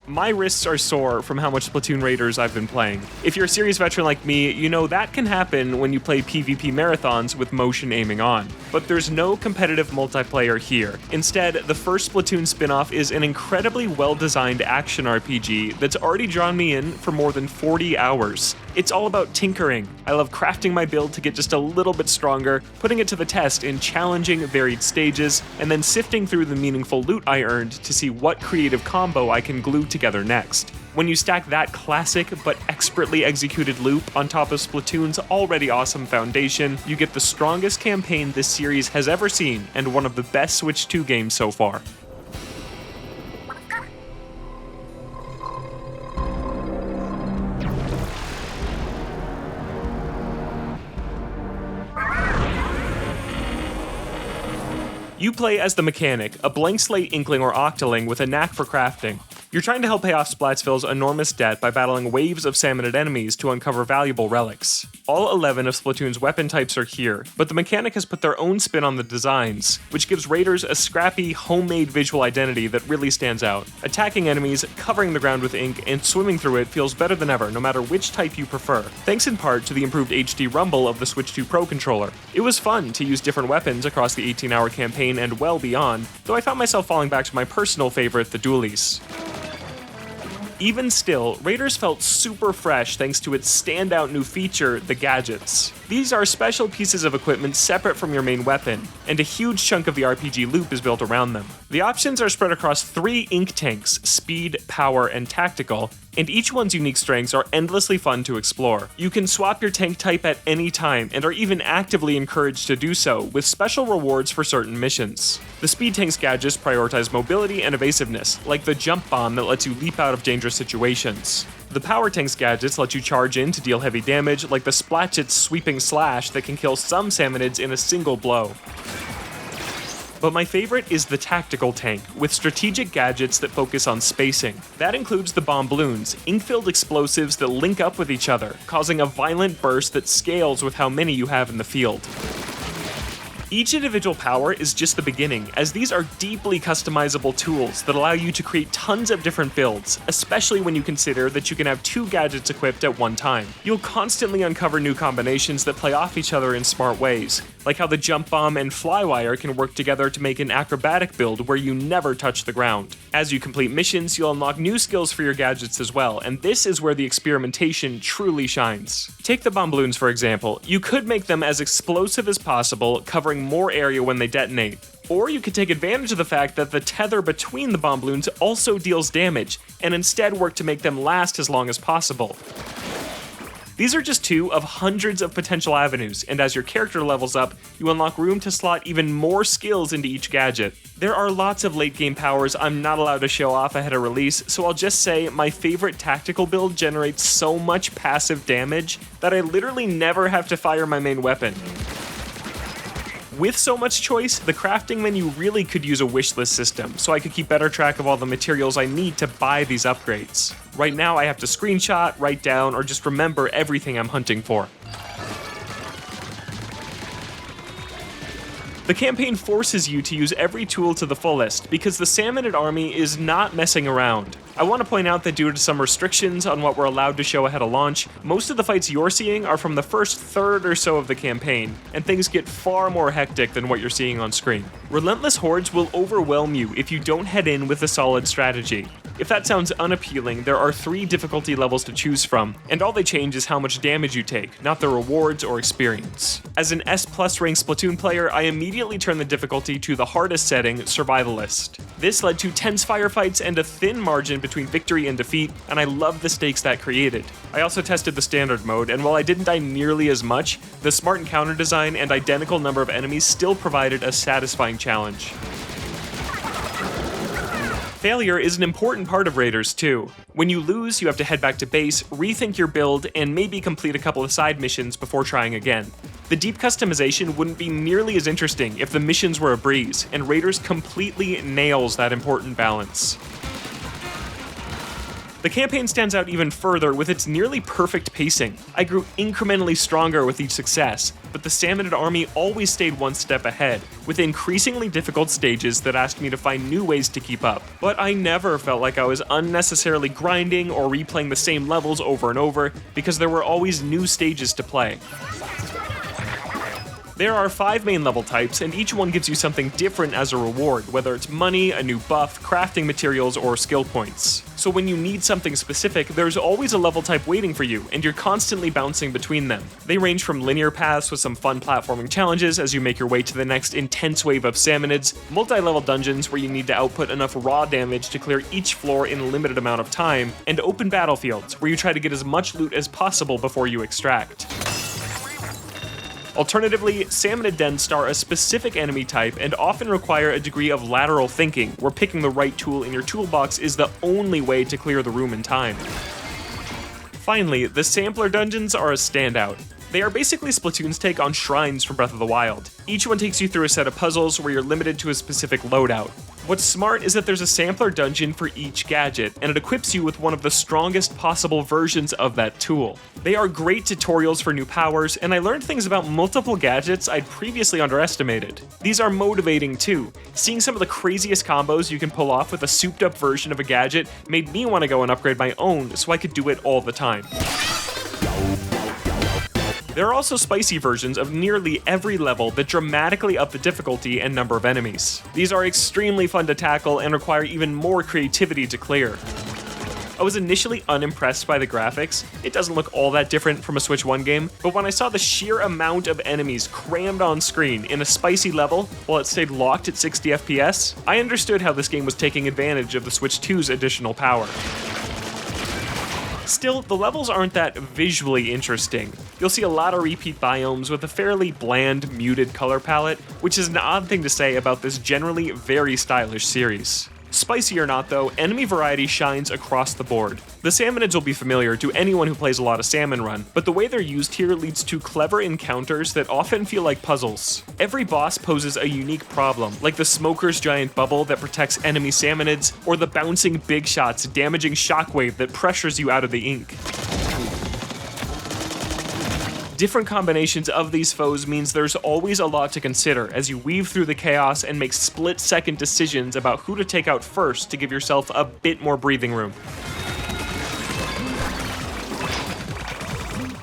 My wrists are sore from how much Splatoon Raiders I've been playing. If you're a serious veteran like me, you know that can happen when you play PvP marathons with motion aiming on. But there's no competitive multiplayer here. Instead, the first Splatoon spin-off is an incredibly well-designed action RPG that's already drawn me in for more than 40 hours. It's all about tinkering. I love crafting my build to get just a little bit stronger, putting it to the test in challenging, varied stages, and then sifting through the meaningful loot I earned to see what creative combo I can glue together next. When you stack that classic but expertly executed loop on top of Splatoon's already awesome foundation, you get the strongest campaign this series has ever seen and one of the best Switch 2 games so far. You play as the Mechanic, a blank slate Inkling or Octoling with a knack for crafting. You're trying to help pay off Splatsville's enormous debt by battling waves of salmonid enemies to uncover valuable relics. All 11 of Splatoon's weapon types are here, but the Mechanic has put their own spin on the designs, which gives Raiders a scrappy, homemade visual identity that really stands out. Attacking enemies, covering the ground with ink, and swimming through it feels better than ever, no matter which type you prefer, thanks in part to the improved HD rumble of the Switch 2 Pro controller. It was fun to use different weapons across the 18-hour campaign and well beyond, though I found myself falling back to my personal favorite, the dualies. Even still, Raiders felt super fresh thanks to its standout new feature, the gadgets. These are special pieces of equipment separate from your main weapon, and a huge chunk of the RPG loop is built around them. The options are spread across 3 ink tanks, speed, power, and tactical, and each one's unique strengths are endlessly fun to explore. You can swap your tank type at any time, and are even actively encouraged to do so, with special rewards for certain missions. The speed tank's gadgets prioritize mobility and evasiveness, like the jump bomb that lets you leap out of dangerous situations. The power tank's gadgets let you charge in to deal heavy damage, like the Splatchet's sweeping slash that can kill some salmonids in a single blow. But my favorite is the tactical tank, with strategic gadgets that focus on spacing. That includes the bomb balloons, ink-filled explosives that link up with each other, causing a violent burst that scales with how many you have in the field. Each individual power is just the beginning, as these are deeply customizable tools that allow you to create tons of different builds, especially when you consider that you can have 2 gadgets equipped at one time. You'll constantly uncover new combinations that play off each other in smart ways, like how the jump bomb and flywire can work together to make an acrobatic build where you never touch the ground. As you complete missions, you'll unlock new skills for your gadgets as well, and this is where the experimentation truly shines. Take the bomb balloons for example. You could make them as explosive as possible, covering more area when they detonate. Or you could take advantage of the fact that the tether between the bomb balloons also deals damage, and instead work to make them last as long as possible. These are just 2 of hundreds of potential avenues, and as your character levels up, you unlock room to slot even more skills into each gadget. There are lots of late game powers I'm not allowed to show off ahead of release, so I'll just say my favorite tactical build generates so much passive damage that I literally never have to fire my main weapon. With so much choice, the crafting menu really could use a wishlist system, so I could keep better track of all the materials I need to buy these upgrades. Right now I have to screenshot, write down, or just remember everything I'm hunting for. The campaign forces you to use every tool to the fullest, because the Salmonid army is not messing around. I want to point out that due to some restrictions on what we're allowed to show ahead of launch, most of the fights you're seeing are from the first third or so of the campaign, and things get far more hectic than what you're seeing on screen. Relentless hordes will overwhelm you if you don't head in with a solid strategy. If that sounds unappealing, there are 3 difficulty levels to choose from, and all they change is how much damage you take, not the rewards or experience. As an S+ ranked Splatoon player, I immediately turned the difficulty to the hardest setting, Survivalist. This led to tense firefights and a thin margin between victory and defeat, and I love the stakes that created. I also tested the standard mode, and while I didn't die nearly as much, the smart encounter design and identical number of enemies still provided a satisfying challenge. Failure is an important part of Raiders too. When you lose, you have to head back to base, rethink your build, and maybe complete a couple of side missions before trying again. The deep customization wouldn't be nearly as interesting if the missions were a breeze, and Raiders completely nails that important balance. The campaign stands out even further with its nearly perfect pacing. I grew incrementally stronger with each success, but the Salmonid army always stayed one step ahead, with increasingly difficult stages that asked me to find new ways to keep up. But I never felt like I was unnecessarily grinding or replaying the same levels over and over, because there were always new stages to play. There are 5 main level types, and each one gives you something different as a reward, whether it's money, a new buff, crafting materials, or skill points. So when you need something specific, there's always a level type waiting for you, and you're constantly bouncing between them. They range from linear paths with some fun platforming challenges as you make your way to the next intense wave of Salmonids, multi-level dungeons where you need to output enough raw damage to clear each floor in a limited amount of time, and open battlefields where you try to get as much loot as possible before you extract. Alternatively, Salmonid dens star a specific enemy type and often require a degree of lateral thinking, where picking the right tool in your toolbox is the only way to clear the room in time. Finally, the Sampler dungeons are a standout. They are basically Splatoon's take on shrines from Breath of the Wild. Each one takes you through a set of puzzles where you're limited to a specific loadout. What's smart is that there's a sampler dungeon for each gadget, and it equips you with one of the strongest possible versions of that tool. They are great tutorials for new powers, and I learned things about multiple gadgets I'd previously underestimated. These are motivating too. Seeing some of the craziest combos you can pull off with a souped up version of a gadget made me want to go and upgrade my own so I could do it all the time. There are also spicy versions of nearly every level that dramatically up the difficulty and number of enemies. These are extremely fun to tackle and require even more creativity to clear. I was initially unimpressed by the graphics. It doesn't look all that different from a Switch 1 game, but when I saw the sheer amount of enemies crammed on screen in a spicy level while it stayed locked at 60 FPS, I understood how this game was taking advantage of the Switch 2's additional power. Still, the levels aren't that visually interesting. You'll see a lot of repeat biomes with a fairly bland, muted color palette, which is an odd thing to say about this generally very stylish series. Spicy or not though, enemy variety shines across the board. The Salmonids will be familiar to anyone who plays a lot of Salmon Run, but the way they're used here leads to clever encounters that often feel like puzzles. Every boss poses a unique problem, like the Smoker's giant bubble that protects enemy Salmonids, or the bouncing Big Shot's damaging shockwave that pressures you out of the ink. Different combinations of these foes means there's always a lot to consider as you weave through the chaos and make split-second decisions about who to take out first to give yourself a bit more breathing room.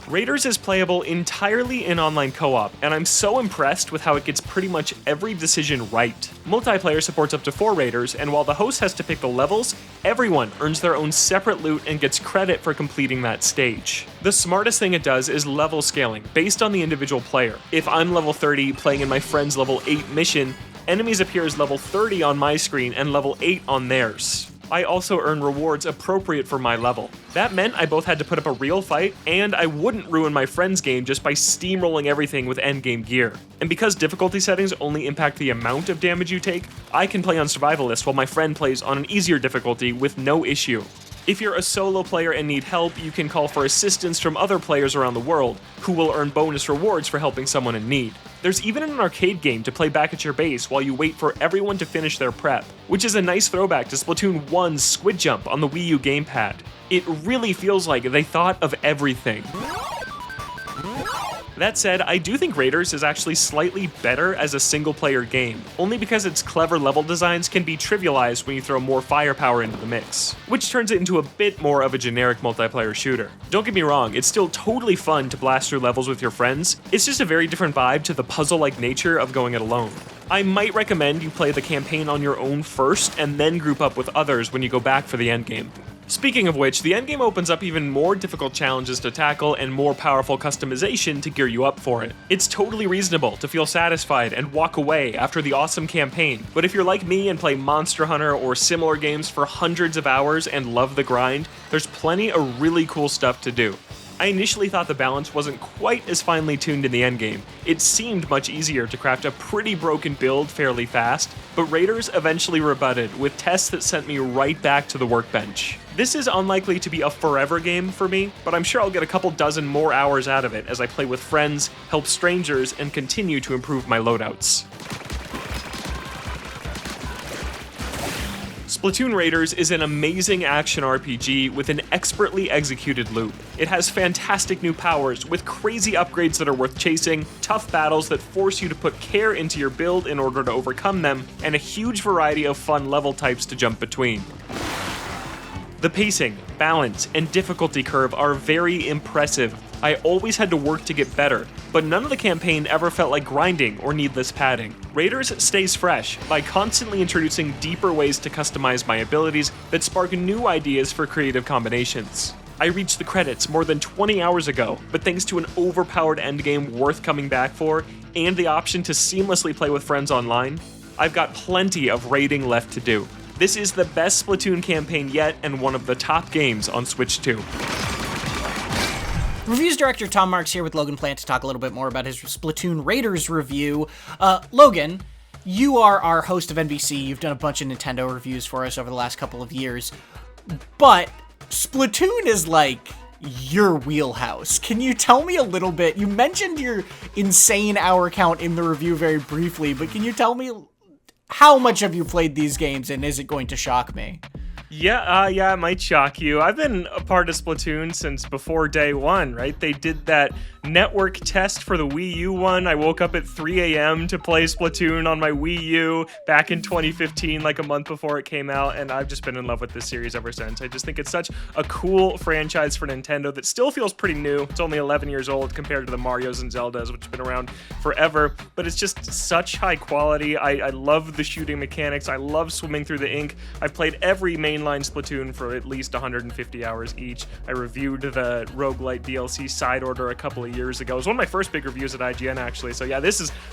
Raiders is playable entirely in online co-op, and I'm so impressed with how it gets pretty much every decision right. Multiplayer supports up to 4 Raiders, and while the host has to pick the levels, everyone earns their own separate loot and gets credit for completing that stage. The smartest thing it does is level scaling, based on the individual player. If I'm level 30 playing in my friend's level 8 mission, enemies appear as level 30 on my screen and level 8 on theirs. I also earn rewards appropriate for my level. That meant I both had to put up a real fight, and I wouldn't ruin my friend's game just by steamrolling everything with endgame gear. And because difficulty settings only impact the amount of damage you take, I can play on Survivalist while my friend plays on an easier difficulty with no issue. If you're a solo player and need help, you can call for assistance from other players around the world, who will earn bonus rewards for helping someone in need. There's even an arcade game to play back at your base while you wait for everyone to finish their prep, which is a nice throwback to Splatoon 1's Squid Jump on the Wii U gamepad. It really feels like they thought of everything. That said, I do think Raiders is actually slightly better as a single-player game, only because its clever level designs can be trivialized when you throw more firepower into the mix, which turns it into a bit more of a generic multiplayer shooter. Don't get me wrong, it's still totally fun to blast through levels with your friends, it's just a very different vibe to the puzzle-like nature of going it alone. I might recommend you play the campaign on your own first, and then group up with others when you go back for the endgame. Speaking of which, the endgame opens up even more difficult challenges to tackle and more powerful customization to gear you up for it. It's totally reasonable to feel satisfied and walk away after the awesome campaign, but if you're like me and play Monster Hunter or similar games for hundreds of hours and love the grind, there's plenty of really cool stuff to do. I initially thought the balance wasn't quite as finely tuned in the endgame. It seemed much easier to craft a pretty broken build fairly fast, but Raiders eventually rebutted with tests that sent me right back to the workbench. This is unlikely to be a forever game for me, but I'm sure I'll get a couple dozen more hours out of it as I play with friends, help strangers, and continue to improve my loadouts. Splatoon Raiders is an amazing action RPG with an expertly executed loop. It has fantastic new powers, with crazy upgrades that are worth chasing, tough battles that force you to put care into your build in order to overcome them, and a huge variety of fun level types to jump between. The pacing, balance, and difficulty curve are very impressive. I always had to work to get better, but none of the campaign ever felt like grinding or needless padding. Raiders stays fresh by constantly introducing deeper ways to customize my abilities that spark new ideas for creative combinations. I reached the credits more than 20 hours ago, but thanks to an overpowered endgame worth coming back for, and the option to seamlessly play with friends online, I've got plenty of raiding left to do. This is the best Splatoon campaign yet and one of the top games on Switch 2. Reviews director Tom Marks here with Logan Plant to talk a little bit more about his Splatoon Raiders review. Logan, you are our host of NBC. You've done a bunch of Nintendo reviews for us over the last couple of years, but Splatoon is like your wheelhouse. Can you tell me a little bit? You mentioned your insane hour count in the review very briefly, but can you tell me how much have you played these games, and is it going to shock me? Yeah, it might shock you. I've been a part of Splatoon since before day one, right? They did that network test for the Wii U one. I woke up at 3 a.m. to play Splatoon on my Wii U back in 2015, like a month before it came out, and I've just been in love with this series ever since. I just think it's such a cool franchise for Nintendo that still feels pretty new. It's only 11 years old compared to the Marios and Zeldas, which have been around forever, but it's just such high quality. I love the shooting mechanics. I love swimming through the ink. I've played every mainline Splatoon for at least 150 hours each. I reviewed the roguelite DLC Side Order a couple of years ago. It was one of my first big reviews at IGN, actually. So yeah,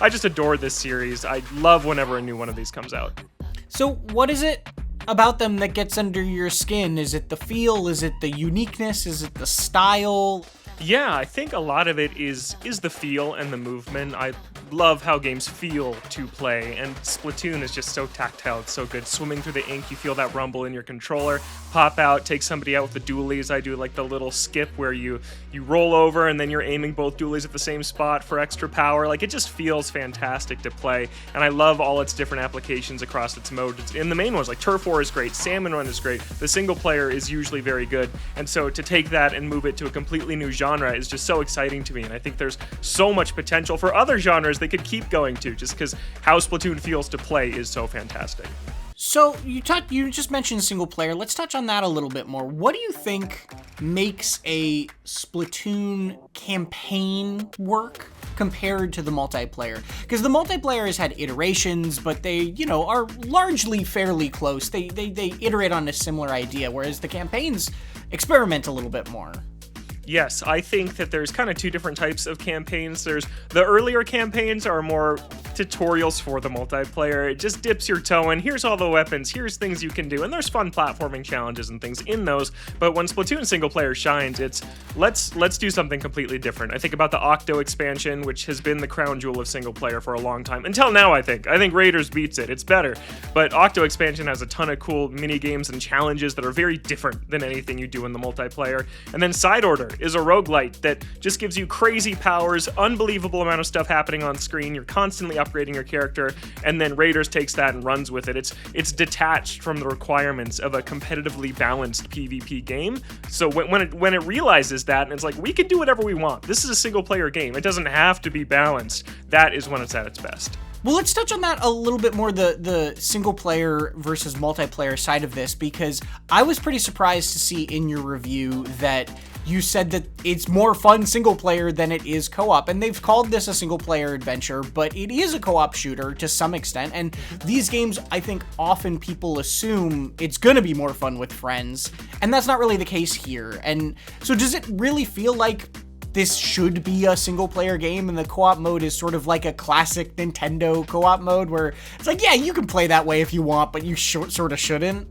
I just adore this series. I love whenever a new one of these comes out. So what is it about them that gets under your skin? Is it the feel? Is it the uniqueness? Is it the style? Yeah, I think a lot of it is the feel and the movement. I love how games feel to play, and Splatoon is just so tactile. It's so good. Swimming through the ink, you feel that rumble in your controller. Pop out, take somebody out with the dualies. I do like the little skip where you roll over and then you're aiming both dualies at the same spot for extra power. Like, it just feels fantastic to play, and I love all its different applications across its modes. In the main ones, like Turf War is great, Salmon Run is great, the single player is usually very good, and so to take that and move it to a completely new genre is just so exciting to me, and I think there's so much potential for other genres they could keep going to, just because how Splatoon feels to play is so fantastic. So you just mentioned single player. Let's touch on that a little bit more. What do you think makes a Splatoon campaign work compared to the multiplayer? Because the multiplayer has had iterations, but they, are largely fairly close. They iterate on a similar idea, whereas the campaigns experiment a little bit more. Yes, I think that there's kind of two different types of campaigns. There's the earlier campaigns are more tutorials for the multiplayer. It just dips your toe in. Here's all the weapons. Here's things you can do. And there's fun platforming challenges and things in those. But when Splatoon single player shines, it's let's do something completely different. I think about the Octo expansion, which has been the crown jewel of single player for a long time. Until now, I think Raiders beats it. It's better. But Octo expansion has a ton of cool mini games and challenges that are very different than anything you do in the multiplayer. And then Side Order is a roguelite that just gives you crazy powers, unbelievable amount of stuff happening on screen. You're constantly upgrading your character, and then Raiders takes that and runs with it. It's detached from the requirements of a competitively balanced PvP game. So when it realizes that, and it's like, we can do whatever we want. This is a single player game. It doesn't have to be balanced. That is when it's at its best. Well, let's touch on that a little bit more, the single player versus multiplayer side of this, because I was pretty surprised to see in your review that you said that it's more fun single player than it is co-op, and they've called this a single player adventure, but it is a co-op shooter to some extent, and these games, I think often people assume it's gonna be more fun with friends, and that's not really the case here. And so does it really feel like this should be a single player game, and the co-op mode is sort of like a classic Nintendo co-op mode where it's like, yeah, you can play that way if you want, but you sort of shouldn't?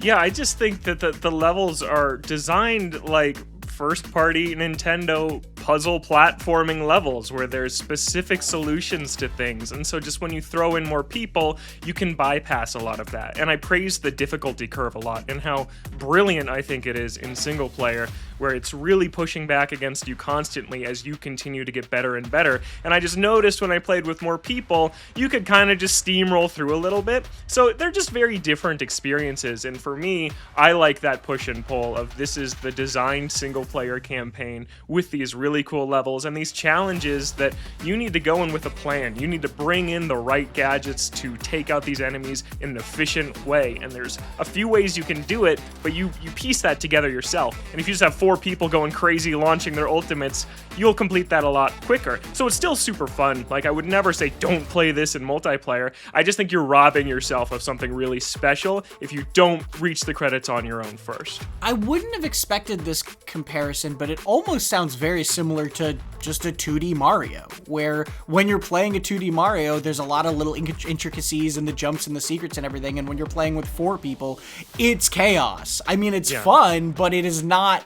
Yeah, I just think that the levels are designed like first-party Nintendo puzzle platforming levels where there's specific solutions to things, and so just when you throw in more people, you can bypass a lot of that. And I praise the difficulty curve a lot and how brilliant I think it is in single player, where it's really pushing back against you constantly as you continue to get better and better. And I just noticed when I played with more people, you could kind of just steamroll through a little bit. So they're just very different experiences, and for me, I like that push and pull of this is the designed single-player campaign with these really cool levels and these challenges that you need to go in with a plan. You need to bring in the right gadgets to take out these enemies in an efficient way, and there's a few ways you can do it, but you piece that together yourself. And if you just have 4 people going crazy launching their ultimates, you'll complete that a lot quicker. So it's still super fun. Like, I would never say don't play this in multiplayer. I just think you're robbing yourself of something really special if you don't reach the credits on your own first. I wouldn't have expected this comparison, but it almost sounds very similar to just a 2D Mario, where when you're playing a 2D Mario, there's a lot of little intricacies and the jumps and the secrets and everything, and when you're playing with 4 people, it's chaos. I mean, it's fun, but it is not...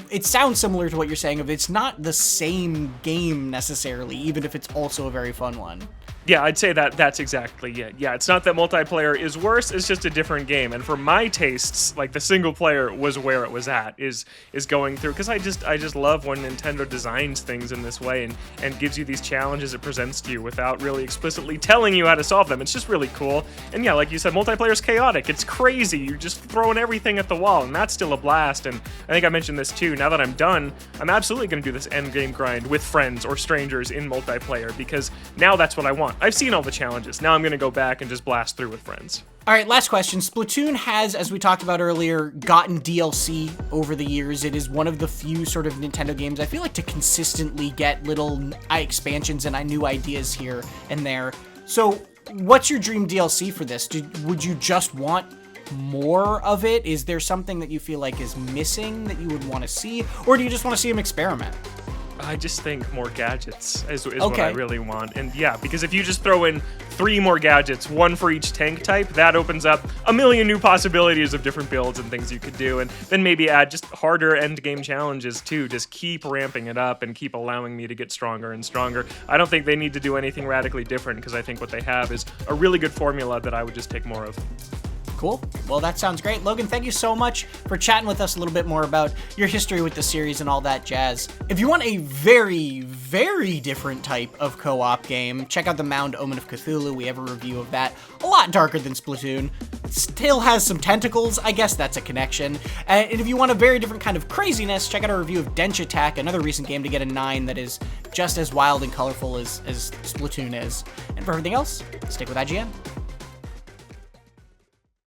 it sounds similar to what you're saying, of it's not the same game necessarily, even if it's also a very fun one. Yeah, I'd say that's exactly it. Yeah, it's not that multiplayer is worse, it's just a different game. And for my tastes, like, the single player was where it was at, is going through, because I just love when Nintendo designs things in this way and gives you these challenges it presents to you without really explicitly telling you how to solve them. It's just really cool. And yeah, like you said, multiplayer is chaotic. It's crazy. You're just throwing everything at the wall, and that's still a blast. And I think I mentioned this too. Now that I'm done, I'm absolutely going to do this endgame grind with friends or strangers in multiplayer, because now that's what I want. I've seen all the challenges. Now I'm going to go back and just blast through with friends. All right, last question. Splatoon has, as we talked about earlier, gotten DLC over the years. It is one of the few sort of Nintendo games I feel like to consistently get little expansions and new ideas here and there. So what's your dream DLC for this? Would you just want more of it? Is there something that you feel like is missing that you would want to see? Or do you just want to see them experiment? I just think more gadgets is what I really want. And yeah, because if you just throw in 3 more gadgets, 1 for each tank type, that opens up a million new possibilities of different builds and things you could do. And then maybe add just harder end game challenges too. Just keep ramping it up and keep allowing me to get stronger and stronger. I don't think they need to do anything radically different, because I think what they have is a really good formula that I would just take more of. Cool. Well, that sounds great. Logan, thank you so much for chatting with us a little bit more about your history with the series and all that jazz. If you want a very, very different type of co-op game, check out the Mound Omen of Cthulhu. We have a review of that. A lot darker than Splatoon. It still has some tentacles. I guess that's a connection. And if you want a very different kind of craziness, check out our review of Dench Attack, another recent game to get a 9 that is just as wild and colorful as Splatoon is. And for everything else, stick with IGN.